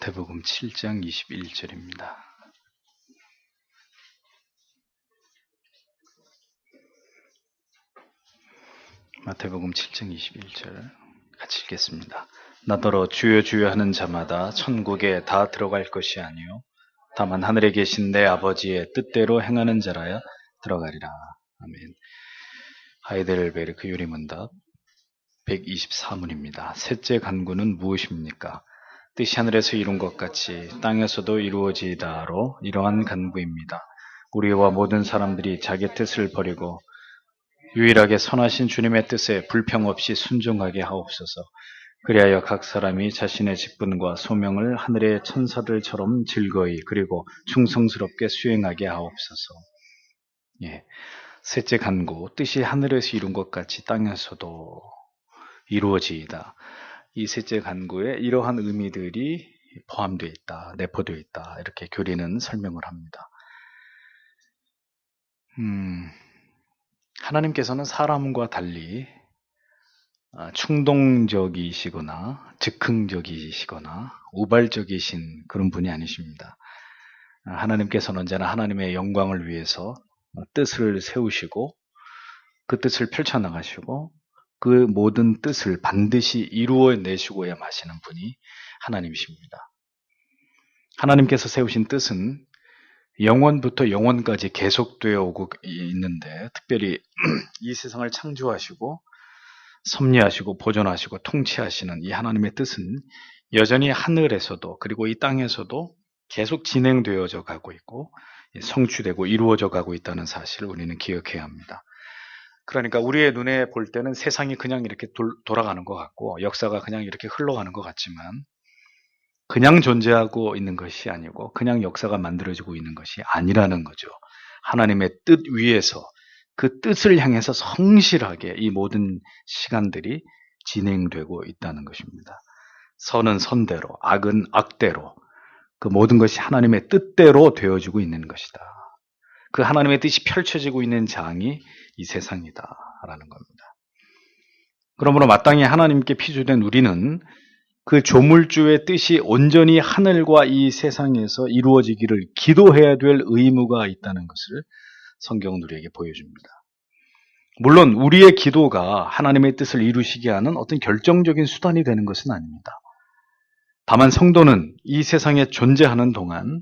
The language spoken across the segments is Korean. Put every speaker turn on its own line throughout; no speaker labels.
마태복음 7장 21절입니다. 마태복음 7장 21절 같이 읽겠습니다. 나더러 주여 주여 하는 자마다 천국에 다 들어갈 것이 아니요 다만 하늘에 계신 내 아버지의 뜻대로 행하는 자라야 들어가리라. 아멘. 하이델베르크 유리문답 124문입니다. 셋째 간구는 무엇입니까? 뜻이 하늘에서 이룬 것 같이 땅에서도 이루어지이다로 이러한 간구입니다. 우리와 모든 사람들이 자기 뜻을 버리고 유일하게 선하신 주님의 뜻에 불평 없이 순종하게 하옵소서. 그리하여 각 사람이 자신의 직분과 소명을 하늘의 천사들처럼 즐거이 그리고 충성스럽게 수행하게 하옵소서. 셋째 간구, 뜻이 하늘에서 이룬 것 같이 땅에서도 이루어지이다. 이 셋째 간구에 이러한 의미들이 포함되어 있다, 내포되어 있다, 이렇게 교리는 설명을 합니다. 하나님께서는 사람과 달리 충동적이시거나 즉흥적이시거나 우발적이신 그런 분이 아니십니다. 하나님께서는 언제나 하나님의 영광을 위해서 뜻을 세우시고 그 뜻을 펼쳐나가시고 그 모든 뜻을 반드시 이루어내시고야 마시는 분이 하나님이십니다. 하나님께서 세우신 뜻은 영원부터 영원까지 계속되어 오고 있는데, 특별히 이 세상을 창조하시고 섭리하시고 보존하시고 통치하시는 이 하나님의 뜻은 여전히 하늘에서도 그리고 이 땅에서도 계속 진행되어져 가고 있고 성취되고 이루어져 가고 있다는 사실을 우리는 기억해야 합니다. 그러니까 우리의 눈에 볼 때는 세상이 그냥 이렇게 돌아가는 것 같고 역사가 그냥 이렇게 흘러가는 것 같지만 그냥 존재하고 있는 것이 아니고 그냥 역사가 만들어지고 있는 것이 아니라는 거죠. 하나님의 뜻 위에서 그 뜻을 향해서 성실하게 이 모든 시간들이 진행되고 있다는 것입니다. 선은 선대로, 악은 악대로 그 모든 것이 하나님의 뜻대로 되어지고 있는 것이다. 그 하나님의 뜻이 펼쳐지고 있는 장이 이 세상이다라는 겁니다. 그러므로 마땅히 하나님께 피조된 우리는 그 조물주의 뜻이 온전히 하늘과 이 세상에서 이루어지기를 기도해야 될 의무가 있다는 것을 성경은 우리에게 보여줍니다. 물론 우리의 기도가 하나님의 뜻을 이루시게 하는 어떤 결정적인 수단이 되는 것은 아닙니다. 다만 성도는 이 세상에 존재하는 동안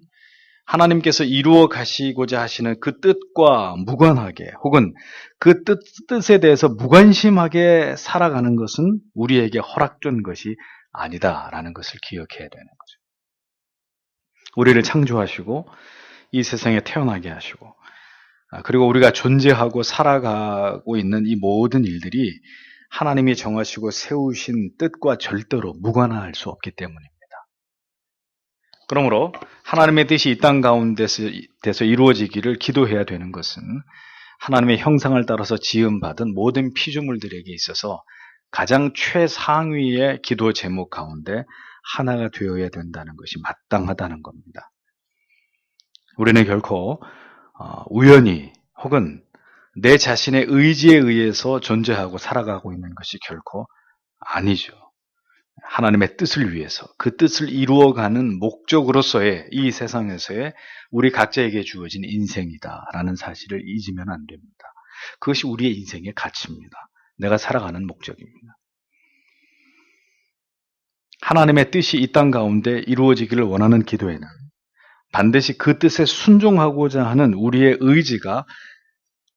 하나님께서 이루어 가시고자 하시는 그 뜻과 무관하게 혹은 그 뜻에 대해서 무관심하게 살아가는 것은 우리에게 허락된 것이 아니다라는 것을 기억해야 되는 거죠. 우리를 창조하시고 이 세상에 태어나게 하시고 그리고 우리가 존재하고 살아가고 있는 이 모든 일들이 하나님이 정하시고 세우신 뜻과 절대로 무관할 수 없기 때문입니다. 그러므로 하나님의 뜻이 이 땅 가운데서 이루어지기를 기도해야 되는 것은 하나님의 형상을 따라서 지음받은 모든 피조물들에게 있어서 가장 최상위의 기도 제목 가운데 하나가 되어야 된다는 것이 마땅하다는 겁니다. 우리는 결코 우연히 혹은 내 자신의 의지에 의해서 존재하고 살아가고 있는 것이 결코 아니죠. 하나님의 뜻을 위해서 그 뜻을 이루어가는 목적으로서의 이 세상에서의 우리 각자에게 주어진 인생이다라는 사실을 잊으면 안 됩니다. 그것이 우리의 인생의 가치입니다. 내가 살아가는 목적입니다. 하나님의 뜻이 이 땅 가운데 이루어지기를 원하는 기도에는 반드시 그 뜻에 순종하고자 하는 우리의 의지가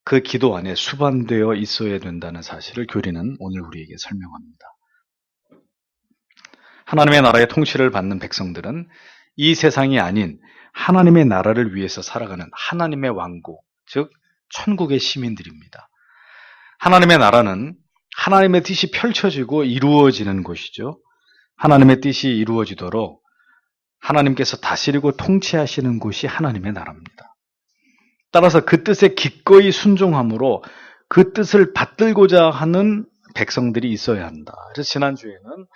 그 기도 안에 수반되어 있어야 된다는 사실을 교리는 오늘 우리에게 설명합니다. 하나님의 나라의 통치를 받는 백성들은 이 세상이 아닌 하나님의 나라를 위해서 살아가는 하나님의 왕국, 즉 천국의 시민들입니다. 하나님의 나라는 하나님의 뜻이 펼쳐지고 이루어지는 곳이죠. 하나님의 뜻이 이루어지도록 하나님께서 다스리고 통치하시는 곳이 하나님의 나라입니다. 따라서 그 뜻에 기꺼이 순종함으로 그 뜻을 받들고자 하는 백성들이 있어야 한다. 그래서 지난주에는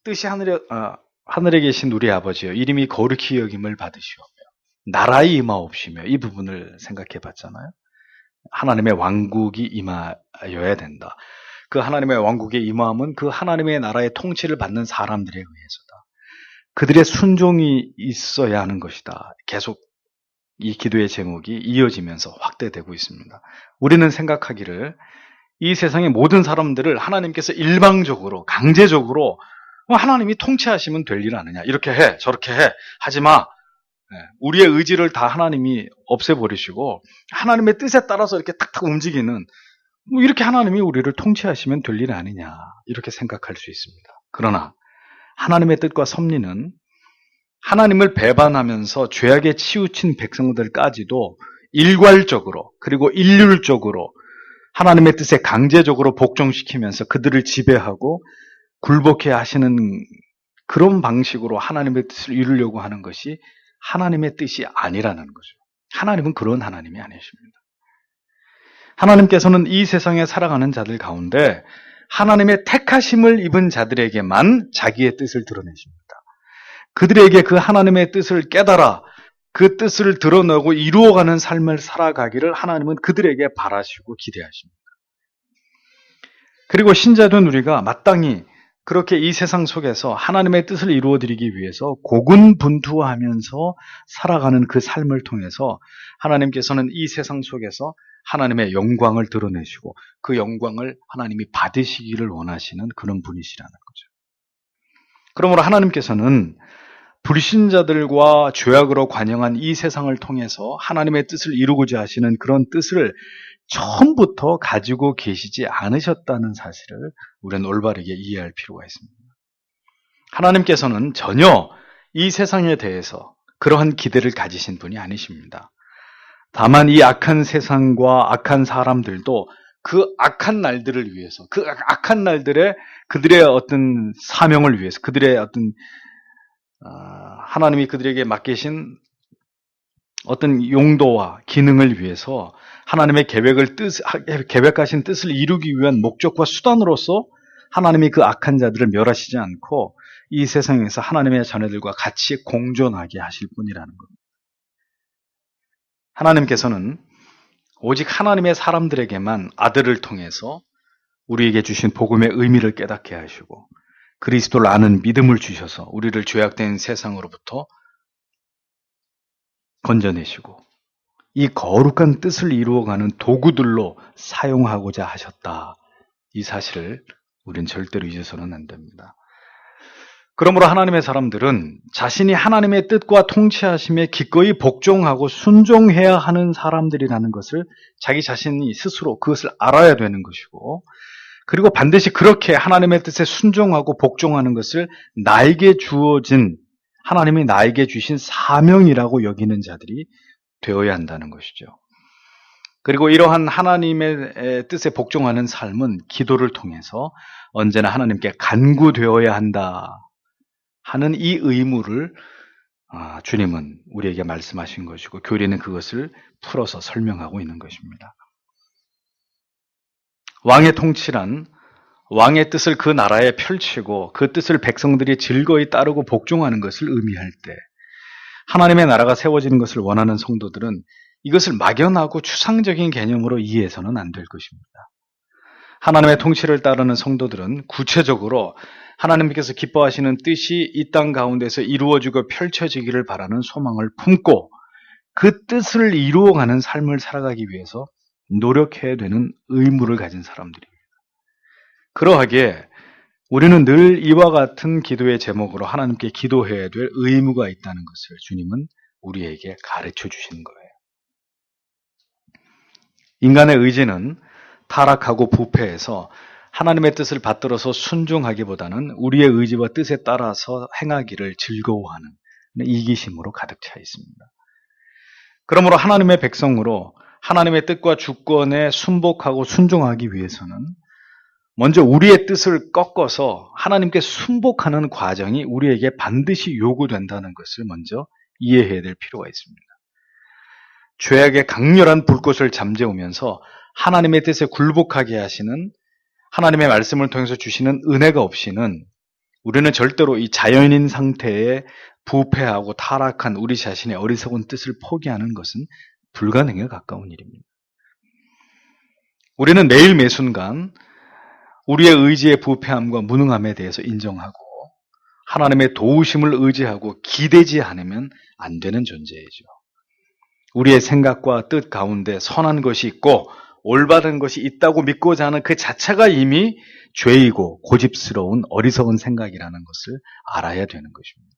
뜻이 하늘에 계신 우리 아버지여 이름이 거룩히 여김을 받으시오며 나라에 임하옵시며 이 부분을 생각해 봤잖아요. 하나님의 왕국이 임하여야 된다. 그 하나님의 왕국의 임함은 그 하나님의 나라의 통치를 받는 사람들에 의해서다. 그들의 순종이 있어야 하는 것이다. 계속 이 기도의 제목이 이어지면서 확대되고 있습니다. 우리는 생각하기를 이 세상의 모든 사람들을 하나님께서 일방적으로 강제적으로 하나님이 통치하시면 될 일 아니냐, 이렇게 해 저렇게 해 하지 마, 우리의 의지를 다 하나님이 없애버리시고 하나님의 뜻에 따라서 이렇게 탁탁 움직이는, 이렇게 하나님이 우리를 통치하시면 될 일 아니냐, 이렇게 생각할 수 있습니다. 그러나 하나님의 뜻과 섭리는 하나님을 배반하면서 죄악에 치우친 백성들까지도 일괄적으로 그리고 일률적으로 하나님의 뜻에 강제적으로 복종시키면서 그들을 지배하고 굴복해 하시는 그런 방식으로 하나님의 뜻을 이루려고 하는 것이 하나님의 뜻이 아니라는 거죠. 하나님은 그런 하나님이 아니십니다. 하나님께서는 이 세상에 살아가는 자들 가운데 하나님의 택하심을 입은 자들에게만 자기의 뜻을 드러내십니다. 그들에게 그 하나님의 뜻을 깨달아 그 뜻을 드러내고 이루어가는 삶을 살아가기를 하나님은 그들에게 바라시고 기대하십니다. 그리고 신자된 우리가 마땅히 그렇게 이 세상 속에서 하나님의 뜻을 이루어드리기 위해서 고군분투하면서 살아가는 그 삶을 통해서 하나님께서는 이 세상 속에서 하나님의 영광을 드러내시고 그 영광을 하나님이 받으시기를 원하시는 그런 분이시라는 거죠. 그러므로 하나님께서는 불신자들과 죄악으로 관영한 이 세상을 통해서 하나님의 뜻을 이루고자 하시는 그런 뜻을 처음부터 가지고 계시지 않으셨다는 사실을 우리는 올바르게 이해할 필요가 있습니다. 하나님께서는 전혀 이 세상에 대해서 그러한 기대를 가지신 분이 아니십니다. 다만 이 악한 세상과 악한 사람들도 그 악한 날들을 위해서, 그 악한 날들에 그들의 어떤 사명을 위해서, 그들의 어떤 하나님이 그들에게 맡기신 어떤 용도와 기능을 위해서 하나님의 계획하신 뜻을 이루기 위한 목적과 수단으로서 하나님이 그 악한 자들을 멸하시지 않고 이 세상에서 하나님의 자녀들과 같이 공존하게 하실 분이라는 겁니다. 하나님께서는 오직 하나님의 사람들에게만 아들을 통해서 우리에게 주신 복음의 의미를 깨닫게 하시고 그리스도를 아는 믿음을 주셔서 우리를 죄악된 세상으로부터 건져내시고 이 거룩한 뜻을 이루어가는 도구들로 사용하고자 하셨다. 이 사실을 우리는 절대로 잊어서는 안 됩니다. 그러므로 하나님의 사람들은 자신이 하나님의 뜻과 통치하심에 기꺼이 복종하고 순종해야 하는 사람들이라는 것을 자기 자신이 스스로 그것을 알아야 되는 것이고, 그리고 반드시 그렇게 하나님의 뜻에 순종하고 복종하는 것을 나에게 주어진, 하나님이 나에게 주신 사명이라고 여기는 자들이 되어야 한다는 것이죠. 그리고 이러한 하나님의 뜻에 복종하는 삶은 기도를 통해서 언제나 하나님께 간구되어야 한다 하는 이 의무를 주님은 우리에게 말씀하신 것이고 교리는 그것을 풀어서 설명하고 있는 것입니다. 왕의 통치란 왕의 뜻을 그 나라에 펼치고 그 뜻을 백성들이 즐거이 따르고 복종하는 것을 의미할 때, 하나님의 나라가 세워지는 것을 원하는 성도들은 이것을 막연하고 추상적인 개념으로 이해해서는 안 될 것입니다. 하나님의 통치를 따르는 성도들은 구체적으로 하나님께서 기뻐하시는 뜻이 이 땅 가운데서 이루어지고 펼쳐지기를 바라는 소망을 품고 그 뜻을 이루어가는 삶을 살아가기 위해서 노력해야 되는 의무를 가진 사람들입니다. 그러하기에 우리는 늘 이와 같은 기도의 제목으로 하나님께 기도해야 될 의무가 있다는 것을 주님은 우리에게 가르쳐 주시는 거예요. 인간의 의지는 타락하고 부패해서 하나님의 뜻을 받들어서 순종하기보다는 우리의 의지와 뜻에 따라서 행하기를 즐거워하는 이기심으로 가득 차 있습니다. 그러므로 하나님의 백성으로 하나님의 뜻과 주권에 순복하고 순종하기 위해서는 먼저 우리의 뜻을 꺾어서 하나님께 순복하는 과정이 우리에게 반드시 요구된다는 것을 먼저 이해해야 될 필요가 있습니다. 죄악의 강렬한 불꽃을 잠재우면서 하나님의 뜻에 굴복하게 하시는 하나님의 말씀을 통해서 주시는 은혜가 없이는 우리는 절대로 이 자연인 상태에 부패하고 타락한 우리 자신의 어리석은 뜻을 포기하는 것은 불가능에 가까운 일입니다. 우리는 매일 매순간 우리의 의지의 부패함과 무능함에 대해서 인정하고 하나님의 도우심을 의지하고 기대지 않으면 안 되는 존재이죠. 우리의 생각과 뜻 가운데 선한 것이 있고 올바른 것이 있다고 믿고자 하는 그 자체가 이미 죄이고 고집스러운 어리석은 생각이라는 것을 알아야 되는 것입니다.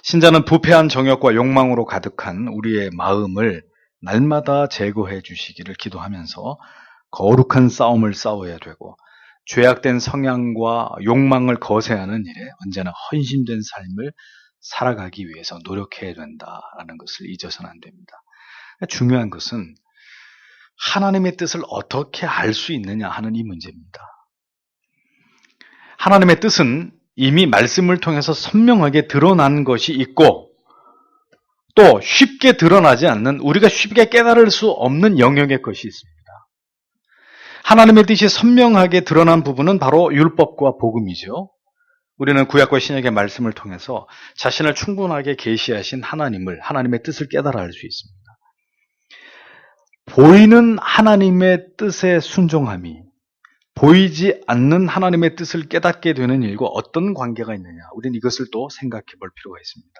신자는 부패한 정욕과 욕망으로 가득한 우리의 마음을 날마다 제거해 주시기를 기도하면서 거룩한 싸움을 싸워야 되고 죄악된 성향과 욕망을 거세하는 일에 언제나 헌신된 삶을 살아가기 위해서 노력해야 된다라는 것을 잊어서는 안 됩니다. 중요한 것은 하나님의 뜻을 어떻게 알 수 있느냐 하는 이 문제입니다. 하나님의 뜻은 이미 말씀을 통해서 선명하게 드러난 것이 있고 또 쉽게 드러나지 않는 우리가 쉽게 깨달을 수 없는 영역의 것이 있습니다. 하나님의 뜻이 선명하게 드러난 부분은 바로 율법과 복음이죠. 우리는 구약과 신약의 말씀을 통해서 자신을 충분하게 계시하신 하나님의 뜻을 깨달아 알 수 있습니다. 보이는 하나님의 뜻에 순종함이 보이지 않는 하나님의 뜻을 깨닫게 되는 일과 어떤 관계가 있느냐, 우리는 이것을 또 생각해 볼 필요가 있습니다.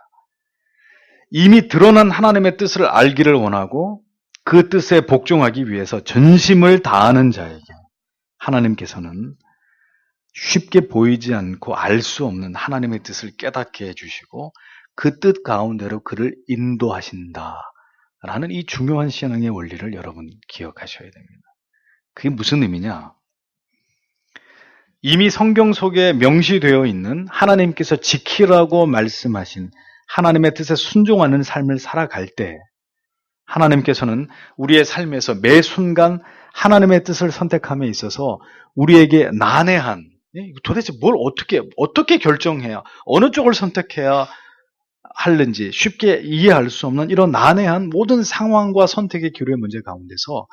이미 드러난 하나님의 뜻을 알기를 원하고 그 뜻에 복종하기 위해서 전심을 다하는 자에게 하나님께서는 쉽게 보이지 않고 알 수 없는 하나님의 뜻을 깨닫게 해주시고 그 뜻 가운데로 그를 인도하신다라는 이 중요한 신앙의 원리를 여러분 기억하셔야 됩니다. 그게 무슨 의미냐? 이미 성경 속에 명시되어 있는 하나님께서 지키라고 말씀하신 하나님의 뜻에 순종하는 삶을 살아갈 때 하나님께서는 우리의 삶에서 매 순간 하나님의 뜻을 선택함에 있어서 우리에게 난해한 도대체 뭘 어떻게 결정해야 어느 쪽을 선택해야 하는지 쉽게 이해할 수 없는 이런 난해한 모든 상황과 선택의 기로의 문제 가운데서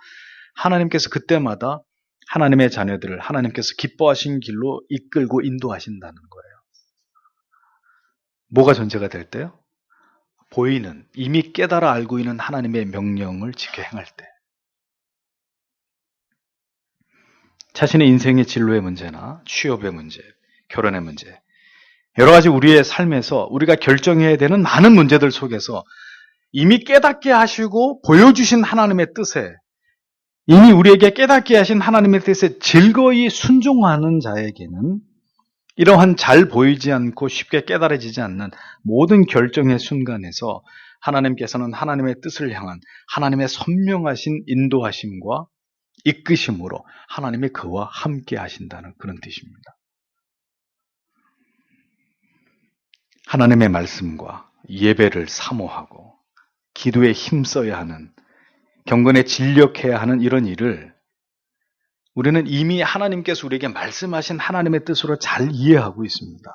하나님께서 그때마다 하나님의 자녀들을 하나님께서 기뻐하신 길로 이끌고 인도하신다는 거예요. 뭐가 전제가 될 때요? 보이는, 이미 깨달아 알고 있는 하나님의 명령을 지켜 행할 때. 자신의 인생의 진로의 문제나 취업의 문제, 결혼의 문제, 여러 가지 우리의 삶에서 우리가 결정해야 되는 많은 문제들 속에서 이미 깨닫게 하시고 보여주신 하나님의 뜻에 이미 우리에게 깨닫게 하신 하나님의 뜻에 즐거이 순종하는 자에게는 이러한 잘 보이지 않고 쉽게 깨달아지지 않는 모든 결정의 순간에서 하나님께서는 하나님의 뜻을 향한 하나님의 선명하신 인도하심과 이끄심으로 하나님이 그와 함께 하신다는 그런 뜻입니다. 하나님의 말씀과 예배를 사모하고 기도에 힘써야 하는 경건에 진력해야 하는 이런 일을 우리는 이미 하나님께서 우리에게 말씀하신 하나님의 뜻으로 잘 이해하고 있습니다.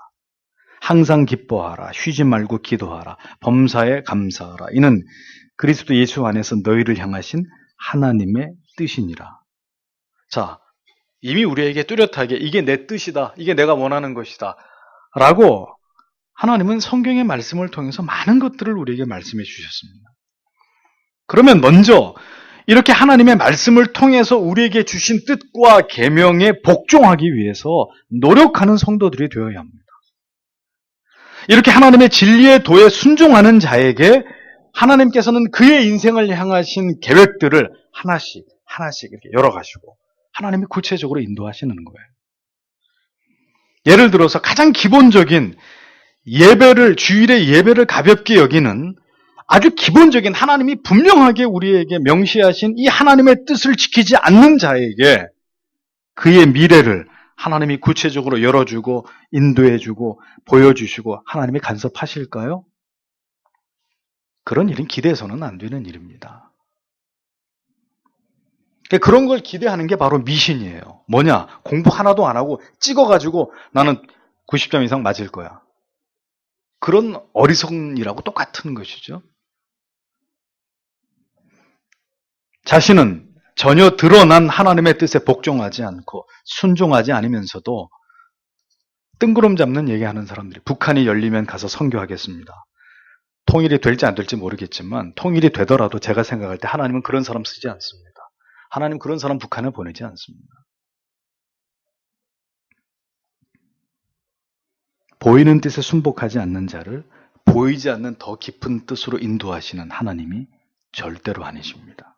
항상 기뻐하라, 쉬지 말고 기도하라, 범사에 감사하라. 이는 그리스도 예수 안에서 너희를 향하신 하나님의 뜻이니라. 자, 이미 우리에게 뚜렷하게 이게 내 뜻이다, 이게 내가 원하는 것이다 라고 하나님은 성경의 말씀을 통해서 많은 것들을 우리에게 말씀해 주셨습니다. 그러면 먼저 이렇게 하나님의 말씀을 통해서 우리에게 주신 뜻과 계명에 복종하기 위해서 노력하는 성도들이 되어야 합니다. 이렇게 하나님의 진리의 도에 순종하는 자에게 하나님께서는 그의 인생을 향하신 계획들을 하나씩 이렇게 열어가시고 하나님이 구체적으로 인도하시는 거예요. 예를 들어서 가장 기본적인 주일의 예배를 가볍게 여기는 아주 기본적인 하나님이 분명하게 우리에게 명시하신 이 하나님의 뜻을 지키지 않는 자에게 그의 미래를 하나님이 구체적으로 열어주고 인도해주고 보여주시고 하나님이 간섭하실까요? 그런 일은 기대해서는 안 되는 일입니다. 그런 걸 기대하는 게 바로 미신이에요. 뭐냐? 공부 하나도 안 하고 찍어가지고 나는 90점 이상 맞을 거야. 그런 어리석은 일하고 똑같은 것이죠. 자신은 전혀 드러난 하나님의 뜻에 복종하지 않고 순종하지 않으면서도 뜬구름 잡는 얘기하는 사람들이 북한이 열리면 가서 선교하겠습니다. 통일이 될지 안 될지 모르겠지만 통일이 되더라도 제가 생각할 때 하나님은 그런 사람 쓰지 않습니다. 하나님 그런 사람 북한에 보내지 않습니다. 보이는 뜻에 순복하지 않는 자를 보이지 않는 더 깊은 뜻으로 인도하시는 하나님이 절대로 아니십니다.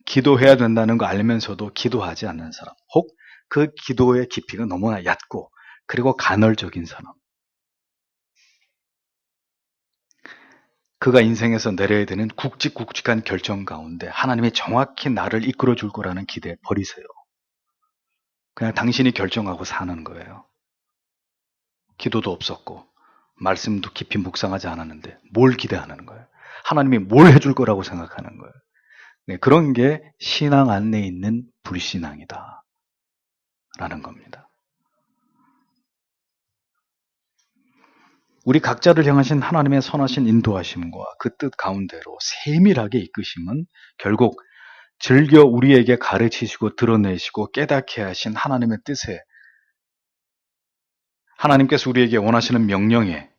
기도해야 된다는 거 알면서도 기도하지 않는 사람, 혹 그 기도의 깊이가 너무나 얕고 그리고 간헐적인 사람, 그가 인생에서 내려야 되는 굵직굵직한 결정 가운데 하나님이 정확히 나를 이끌어 줄 거라는 기대 버리세요. 그냥 당신이 결정하고 사는 거예요. 기도도 없었고 말씀도 깊이 묵상하지 않았는데 뭘 기대하는 거예요? 하나님이 뭘 해줄 거라고 생각하는 거예요. 네, 그런 게 신앙 안에 있는 불신앙이다 라는 겁니다. 우리 각자를 향하신 하나님의 선하신 인도하심과 그 뜻 가운데로 세밀하게 이끄심은 결국 즐겨 우리에게 가르치시고 드러내시고 깨닫게 하신 하나님의 뜻에, 하나님께서 우리에게 원하시는 명령에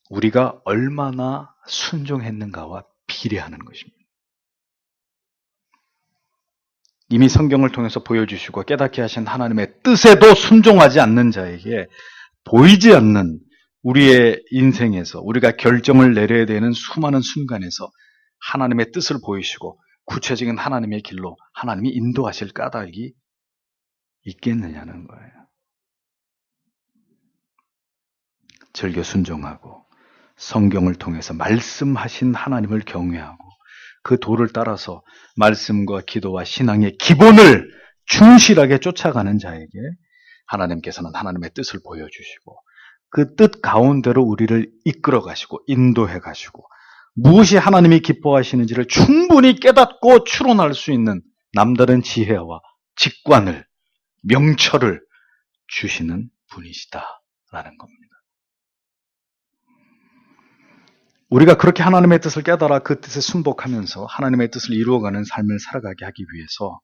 우리가 얼마나 순종했는가와 비례하는 것입니다. 이미 성경을 통해서 보여주시고 깨닫게 하신 하나님의 뜻에도 순종하지 않는 자에게 보이지 않는 우리의 인생에서 우리가 결정을 내려야 되는 수많은 순간에서 하나님의 뜻을 보이시고 구체적인 하나님의 길로 하나님이 인도하실 까닭이 있겠느냐는 거예요. 즐겨 순종하고 성경을 통해서 말씀하신 하나님을 경외하고 그 도를 따라서 말씀과 기도와 신앙의 기본을 충실하게 쫓아가는 자에게 하나님께서는 하나님의 뜻을 보여주시고 그 뜻 가운데로 우리를 이끌어 가시고 인도해 가시고 무엇이 하나님이 기뻐하시는지를 충분히 깨닫고 추론할 수 있는 남다른 지혜와 직관을, 명철을 주시는 분이시다라는 겁니다. 우리가 그렇게 하나님의 뜻을 깨달아 그 뜻에 순복하면서 하나님의 뜻을 이루어가는 삶을 살아가게 하기 위해서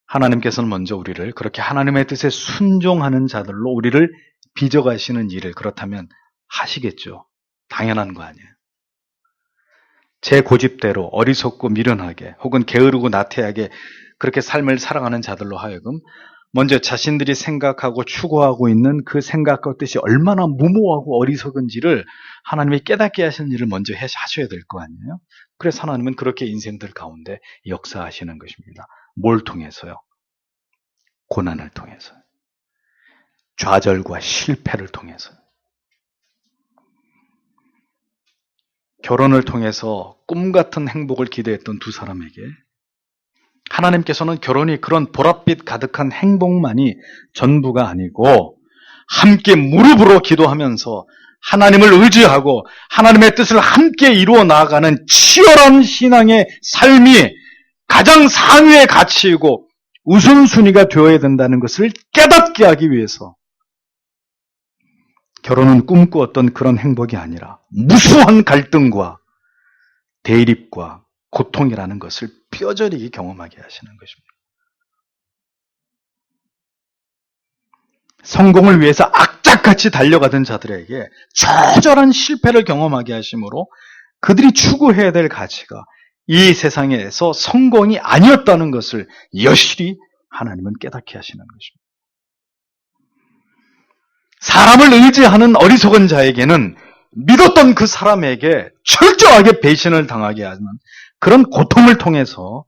하나님께서는 먼저 우리를 그렇게 하나님의 뜻에 순종하는 자들로 우리를 빚어가시는 일을 그렇다면 하시겠죠. 당연한 거 아니에요. 제 고집대로 어리석고 미련하게 혹은 게으르고 나태하게 그렇게 삶을 살아가는 자들로 하여금 먼저 자신들이 생각하고 추구하고 있는 그 생각과 뜻이 얼마나 무모하고 어리석은지를 하나님이 깨닫게 하시는 일을 먼저 하셔야 될 거 아니에요? 그래서 하나님은 그렇게 인생들 가운데 역사하시는 것입니다. 뭘 통해서요? 고난을 통해서요. 좌절과 실패를 통해서요. 결혼을 통해서 꿈 같은 행복을 기대했던 두 사람에게 하나님께서는 결혼이 그런 보랏빛 가득한 행복만이 전부가 아니고 함께 무릎으로 기도하면서 하나님을 의지하고 하나님의 뜻을 함께 이루어 나아가는 치열한 신앙의 삶이 가장 상위의 가치이고 우선순위가 되어야 된다는 것을 깨닫게 하기 위해서 결혼은 꿈꾸었던 그런 행복이 아니라 무수한 갈등과 대립과 고통이라는 것을 뼈저리게 경험하게 하시는 것입니다. 성공을 위해서 악착같이 달려가던 자들에게 처절한 실패를 경험하게 하심으로 그들이 추구해야 될 가치가 이 세상에서 성공이 아니었다는 것을 여실히 하나님은 깨닫게 하시는 것입니다. 사람을 의지하는 어리석은 자에게는 믿었던 그 사람에게 철저하게 배신을 당하게 하는 그런 고통을 통해서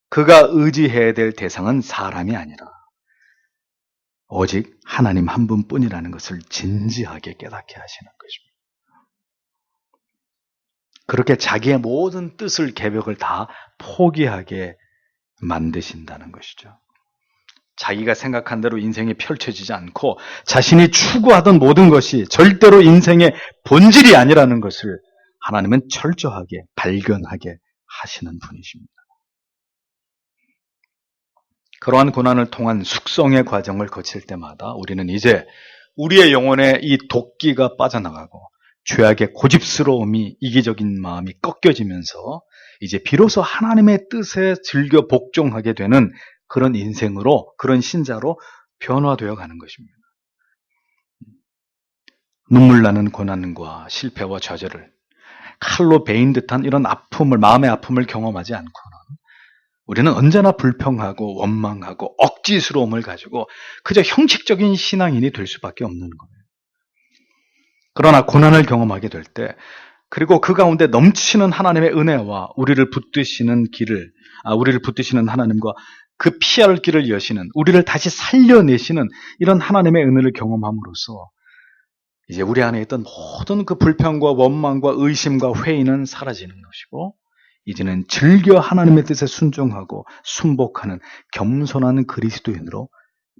그가 의지해야 될 대상은 사람이 아니라 오직 하나님 한 분뿐이라는 것을 진지하게 깨닫게 하시는 것입니다. 그렇게 자기의 모든 뜻을 계획을 다 포기하게 만드신다는 것이죠. 자기가 생각한 대로 인생이 펼쳐지지 않고 자신이 추구하던 모든 것이 절대로 인생의 본질이 아니라는 것을 하나님은 철저하게 발견하게 하시는 분이십니다. 그러한 고난을 통한 숙성의 과정을 거칠 때마다 우리는 이제 우리의 영혼에 이 도끼가 빠져나가고 죄악의 고집스러움이 이기적인 마음이 꺾여지면서 이제 비로소 하나님의 뜻에 즐겨 복종하게 되는 그런 인생으로, 그런 신자로 변화되어 가는 것입니다. 눈물 나는 고난과 실패와 좌절을 칼로 베인 듯한 이런 아픔을, 마음의 아픔을 경험하지 않고는 우리는 언제나 불평하고 원망하고 억지스러움을 가지고 그저 형식적인 신앙인이 될 수밖에 없는 거예요. 그러나 고난을 경험하게 될 때, 그리고 그 가운데 넘치는 하나님의 은혜와 우리를 붙드시는 하나님과 그 피할 길을 여시는, 우리를 다시 살려내시는 이런 하나님의 은혜를 경험함으로써 이제 우리 안에 있던 모든 그 불평과 원망과 의심과 회의는 사라지는 것이고, 이제는 즐겨 하나님의 뜻에 순종하고 순복하는 겸손한 그리스도인으로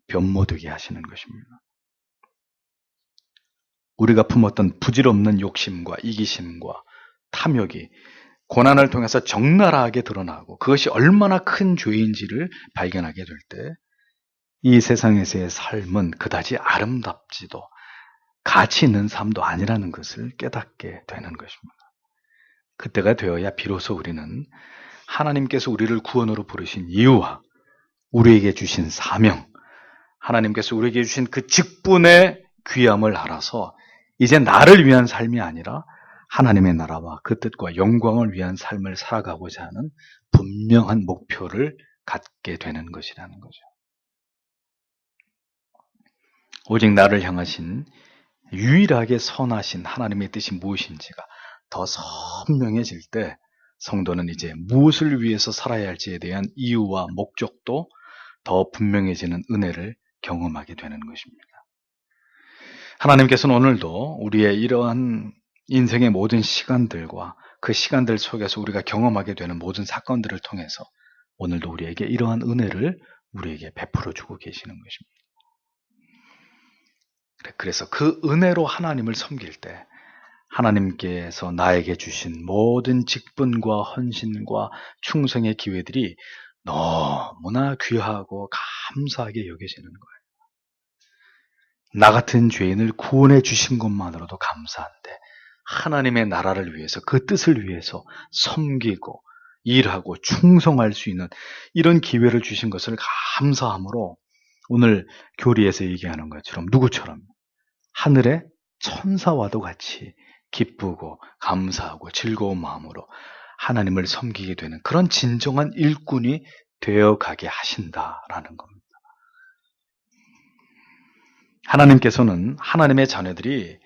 변모되게 하시는 것입니다. 우리가 품었던 부질없는 욕심과 이기심과 탐욕이 고난을 통해서 적나라하게 드러나고 그것이 얼마나 큰 죄인지를 발견하게 될 때 이 세상에서의 삶은 그다지 아름답지도 가치 있는 삶도 아니라는 것을 깨닫게 되는 것입니다. 그때가 되어야 비로소 우리는 하나님께서 우리를 구원으로 부르신 이유와 우리에게 주신 사명, 하나님께서 우리에게 주신 그 직분의 귀함을 알아서 이제 나를 위한 삶이 아니라 하나님의 나라와 그 뜻과 영광을 위한 삶을 살아가고자 하는 분명한 목표를 갖게 되는 것이라는 거죠. 오직 나를 향하신 유일하게 선하신 하나님의 뜻이 무엇인지가 더 선명해질 때 성도는 이제 무엇을 위해서 살아야 할지에 대한 이유와 목적도 더 분명해지는 은혜를 경험하게 되는 것입니다. 하나님께서는 오늘도 우리의 이러한 인생의 모든 시간들과 그 시간들 속에서 우리가 경험하게 되는 모든 사건들을 통해서 오늘도 우리에게 이러한 은혜를 우리에게 베풀어 주고 계시는 것입니다. 그래서 그 은혜로 하나님을 섬길 때 하나님께서 나에게 주신 모든 직분과 헌신과 충성의 기회들이 너무나 귀하고 감사하게 여겨지는 거예요. 나 같은 죄인을 구원해 주신 것만으로도 감사한데 하나님의 나라를 위해서, 그 뜻을 위해서 섬기고 일하고 충성할 수 있는 이런 기회를 주신 것을 감사함으로 오늘 교리에서 얘기하는 것처럼 누구처럼 하늘의 천사와도 같이 기쁘고 감사하고 즐거운 마음으로 하나님을 섬기게 되는 그런 진정한 일꾼이 되어가게 하신다라는 겁니다. 하나님께서는 하나님의 자녀들이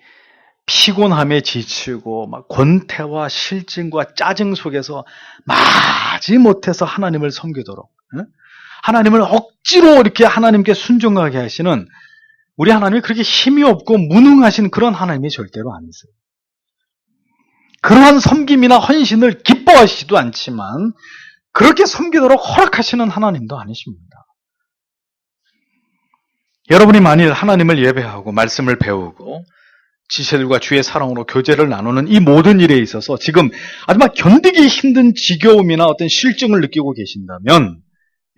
피곤함에 지치고 막 권태와 실증과 짜증 속에서 마지못해서 하나님을 섬기도록, 하나님을 억지로 이렇게 하나님께 순종하게 하시는 우리 하나님이 그렇게 힘이 없고 무능하신 그런 하나님이 절대로 아니세요. 그러한 섬김이나 헌신을 기뻐하시지도 않지만 그렇게 섬기도록 허락하시는 하나님도 아니십니다. 여러분이 만일 하나님을 예배하고 말씀을 배우고 지체들과 주의 사랑으로 교제를 나누는 이 모든 일에 있어서 지금 아주 막 견디기 힘든 지겨움이나 어떤 실증을 느끼고 계신다면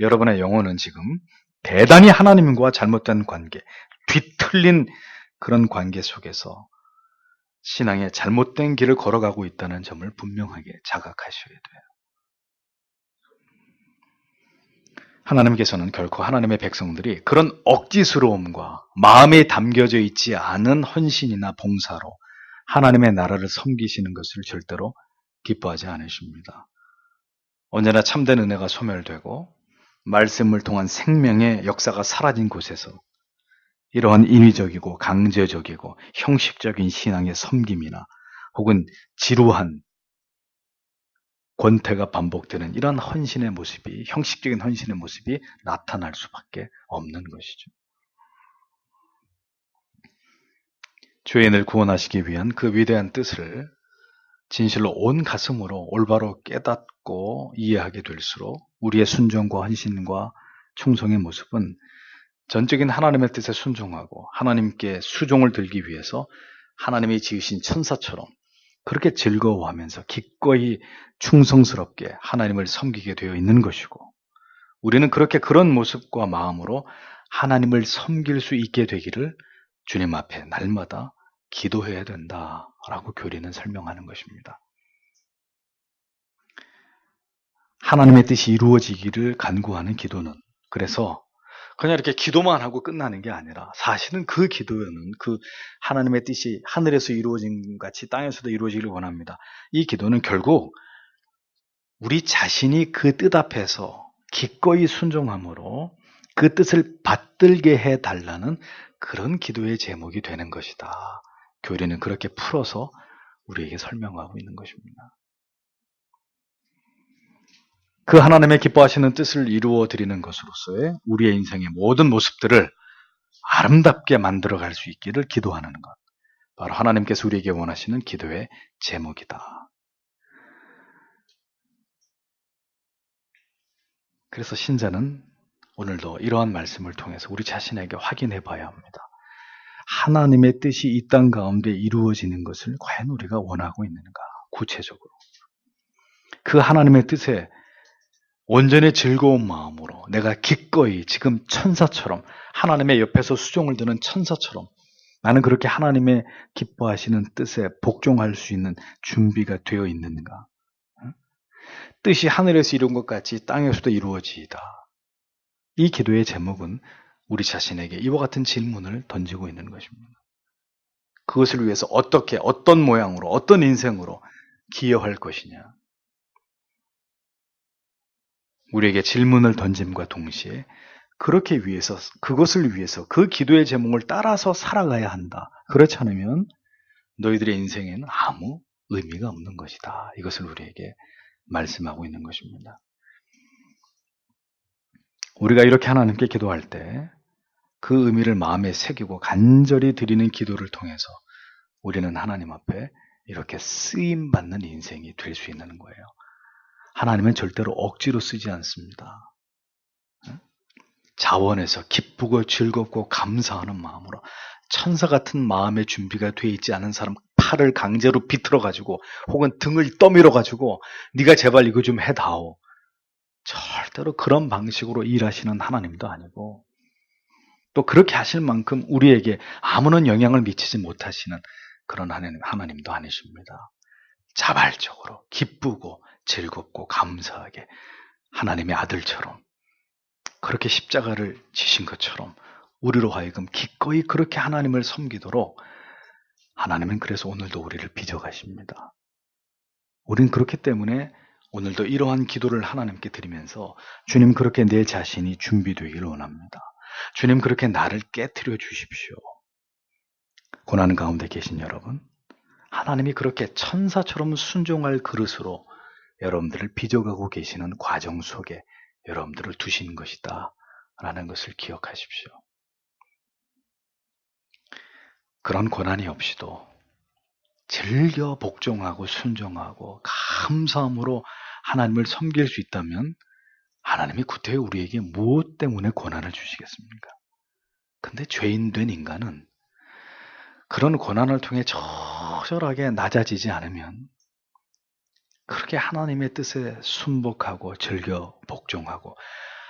여러분의 영혼은 지금 대단히 하나님과 잘못된 관계, 뒤틀린 그런 관계 속에서 신앙의 잘못된 길을 걸어가고 있다는 점을 분명하게 자각하셔야 돼요. 하나님께서는 결코 하나님의 백성들이 그런 억지스러움과 마음에 담겨져 있지 않은 헌신이나 봉사로 하나님의 나라를 섬기시는 것을 절대로 기뻐하지 않으십니다. 언제나 참된 은혜가 소멸되고 말씀을 통한 생명의 역사가 사라진 곳에서 이러한 인위적이고 강제적이고 형식적인 신앙의 섬김이나 혹은 지루한 권태가 반복되는 이런 헌신의 모습이, 형식적인 헌신의 모습이 나타날 수밖에 없는 것이죠. 죄인을 구원하시기 위한 그 위대한 뜻을 진실로 온 가슴으로 올바로 깨닫고 이해하게 될수록 우리의 순종과 헌신과 충성의 모습은 전적인 하나님의 뜻에 순종하고 하나님께 수종을 들기 위해서 하나님이 지으신 천사처럼 그렇게 즐거워하면서 기꺼이 충성스럽게 하나님을 섬기게 되어 있는 것이고, 우리는 그렇게 그런 모습과 마음으로 하나님을 섬길 수 있게 되기를 주님 앞에 날마다 기도해야 된다라고 교리는 설명하는 것입니다. 하나님의 뜻이 이루어지기를 간구하는 기도는 그래서 그냥 이렇게 기도만 하고 끝나는 게 아니라 사실은 그 기도는 그 하나님의 뜻이 하늘에서 이루어진 같이 땅에서도 이루어지기를 원합니다. 이 기도는 결국 우리 자신이 그 뜻 앞에서 기꺼이 순종함으로 그 뜻을 받들게 해달라는 그런 기도의 제목이 되는 것이다. 교리는 그렇게 풀어서 우리에게 설명하고 있는 것입니다. 그 하나님의 기뻐하시는 뜻을 이루어 드리는 것으로서의 우리의 인생의 모든 모습들을 아름답게 만들어갈 수 있기를 기도하는 것. 바로 하나님께서 우리에게 원하시는 기도의 제목이다. 그래서 신자는 오늘도 이러한 말씀을 통해서 우리 자신에게 확인해 봐야 합니다. 하나님의 뜻이 이 땅 가운데 이루어지는 것을 과연 우리가 원하고 있는가? 구체적으로. 그 하나님의 뜻에 온전히 즐거운 마음으로 내가 기꺼이 지금 천사처럼 하나님의 옆에서 수종을 드는 천사처럼 나는 그렇게 하나님의 기뻐하시는 뜻에 복종할 수 있는 준비가 되어 있는가? 뜻이 하늘에서 이룬 것 같이 땅에서도 이루어지이다. 이 기도의 제목은 우리 자신에게 이와 같은 질문을 던지고 있는 것입니다. 그것을 위해서 어떻게, 어떤 모양으로, 어떤 인생으로 기여할 것이냐. 우리에게 질문을 던짐과 동시에 그것을 위해서 그 기도의 제목을 따라서 살아가야 한다. 그렇지 않으면 너희들의 인생에는 아무 의미가 없는 것이다. 이것을 우리에게 말씀하고 있는 것입니다. 우리가 이렇게 하나님께 기도할 때 그 의미를 마음에 새기고 간절히 드리는 기도를 통해서 우리는 하나님 앞에 이렇게 쓰임받는 인생이 될 수 있는 거예요. 하나님은 절대로 억지로 쓰지 않습니다. 자원해서 기쁘고 즐겁고 감사하는 마음으로 천사 같은 마음의 준비가 돼 있지 않은 사람 팔을 강제로 비틀어가지고 혹은 등을 떠밀어가지고 네가 제발 이거 좀 해다오. 절대로 그런 방식으로 일하시는 하나님도 아니고 또 그렇게 하실 만큼 우리에게 아무런 영향을 미치지 못하시는 그런 하나님도 아니십니다. 자발적으로 기쁘고 즐겁고 감사하게 하나님의 아들처럼 그렇게 십자가를 지신 것처럼 우리로 하여금 기꺼이 그렇게 하나님을 섬기도록 하나님은 그래서 오늘도 우리를 빚어가십니다. 우린 그렇기 때문에 오늘도 이러한 기도를 하나님께 드리면서 주님 그렇게 내 자신이 준비되기를 원합니다. 주님 그렇게 나를 깨트려 주십시오. 고난 가운데 계신 여러분, 하나님이 그렇게 천사처럼 순종할 그릇으로 여러분들을 빚어가고 계시는 과정 속에 여러분들을 두신 것이다 라는 것을 기억하십시오. 그런 고난이 없이도 즐겨 복종하고 순종하고 감사함으로 하나님을 섬길 수 있다면 하나님이 구태여 우리에게 무엇 때문에 고난을 주시겠습니까? 근데 죄인 된 인간은 그런 고난을 통해 처절하게 낮아지지 않으면 그렇게 하나님의 뜻에 순복하고 즐겨 복종하고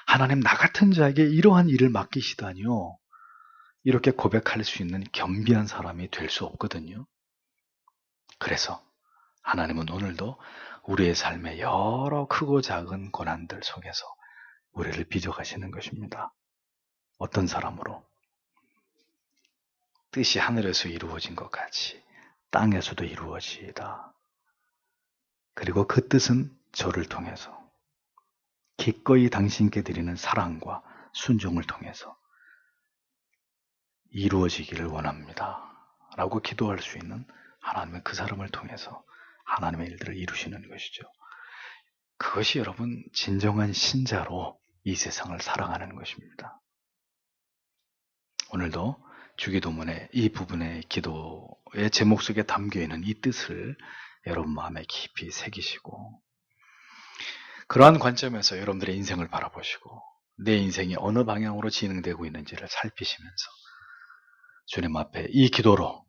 하나님 나 같은 자에게 이러한 일을 맡기시다니요. 이렇게 고백할 수 있는 겸비한 사람이 될 수 없거든요. 그래서 하나님은 오늘도 우리의 삶의 여러 크고 작은 고난들 속에서 우리를 빚어가시는 것입니다. 어떤 사람으로? 뜻이 하늘에서 이루어진 것 같이 땅에서도 이루어지이다. 그리고 그 뜻은 저를 통해서 기꺼이 당신께 드리는 사랑과 순종을 통해서 이루어지기를 원합니다. 라고 기도할 수 있는 하나님의 그 사람을 통해서 하나님의 일들을 이루시는 것이죠. 그것이 여러분 진정한 신자로 이 세상을 살아가는 것입니다. 오늘도 주기도문의 이 부분의 기도의 제목 속에 담겨있는 이 뜻을 여러분 마음에 깊이 새기시고 그러한 관점에서 여러분들의 인생을 바라보시고 내 인생이 어느 방향으로 진행되고 있는지를 살피시면서 주님 앞에 이 기도로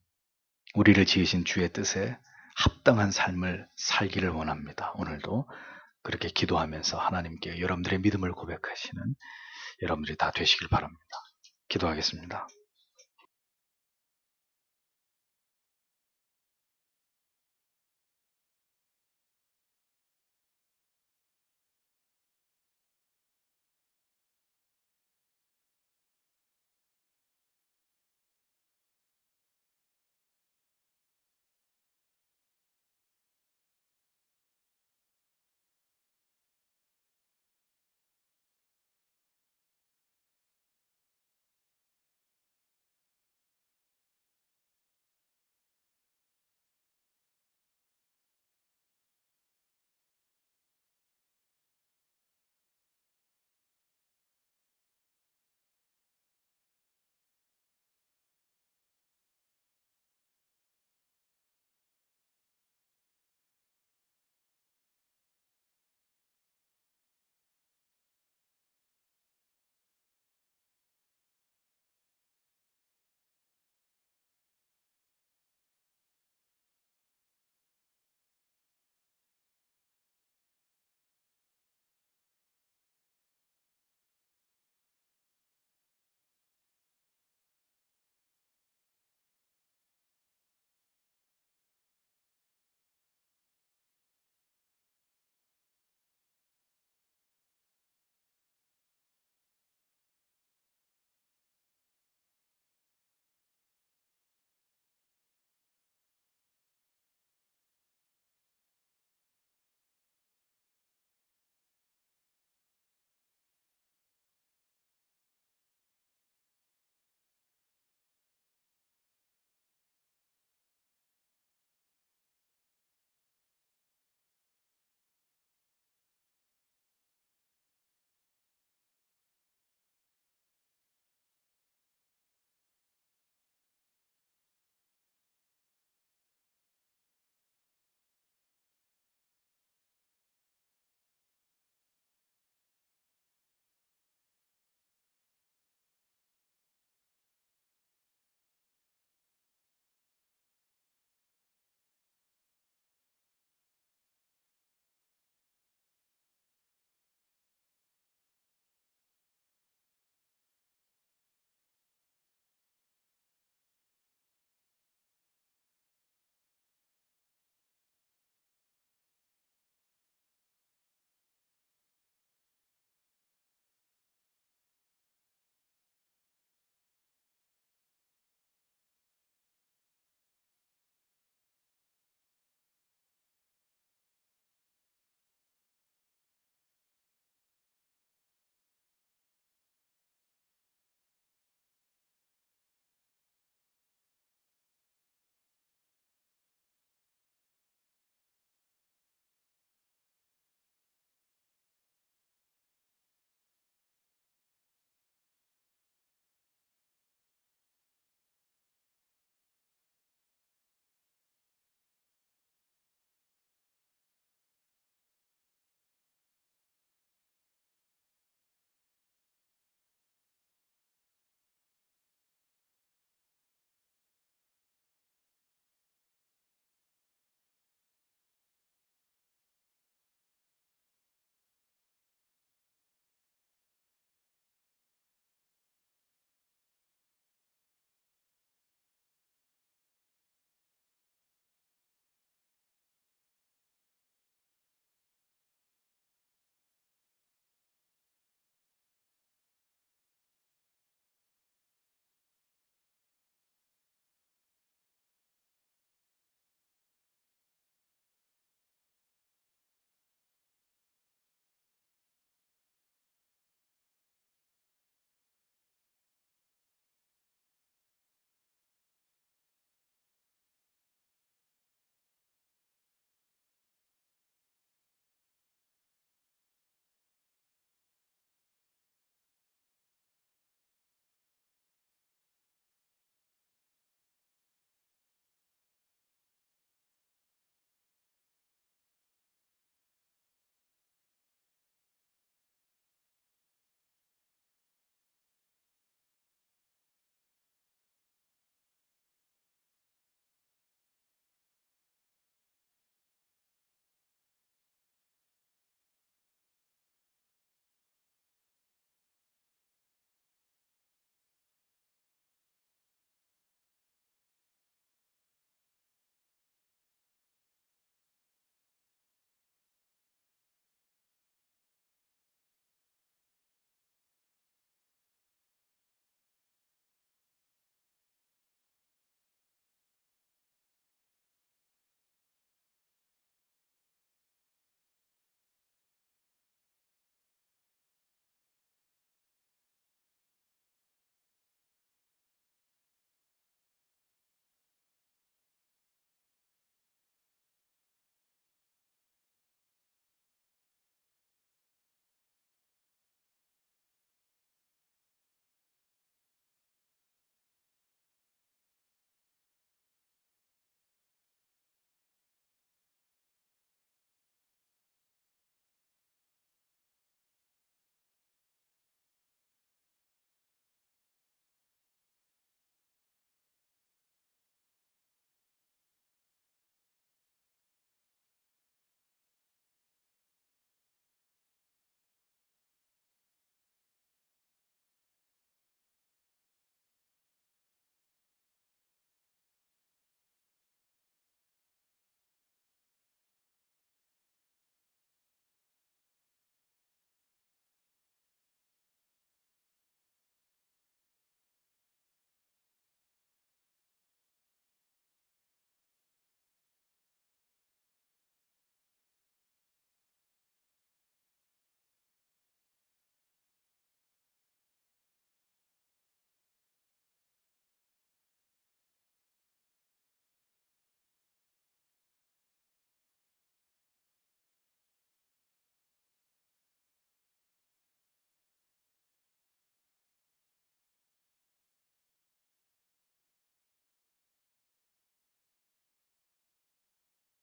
우리를 지으신 주의 뜻에 합당한 삶을 살기를 원합니다. 오늘도 그렇게 기도하면서 하나님께 여러분들의 믿음을 고백하시는 여러분들이 다 되시길 바랍니다. 기도하겠습니다.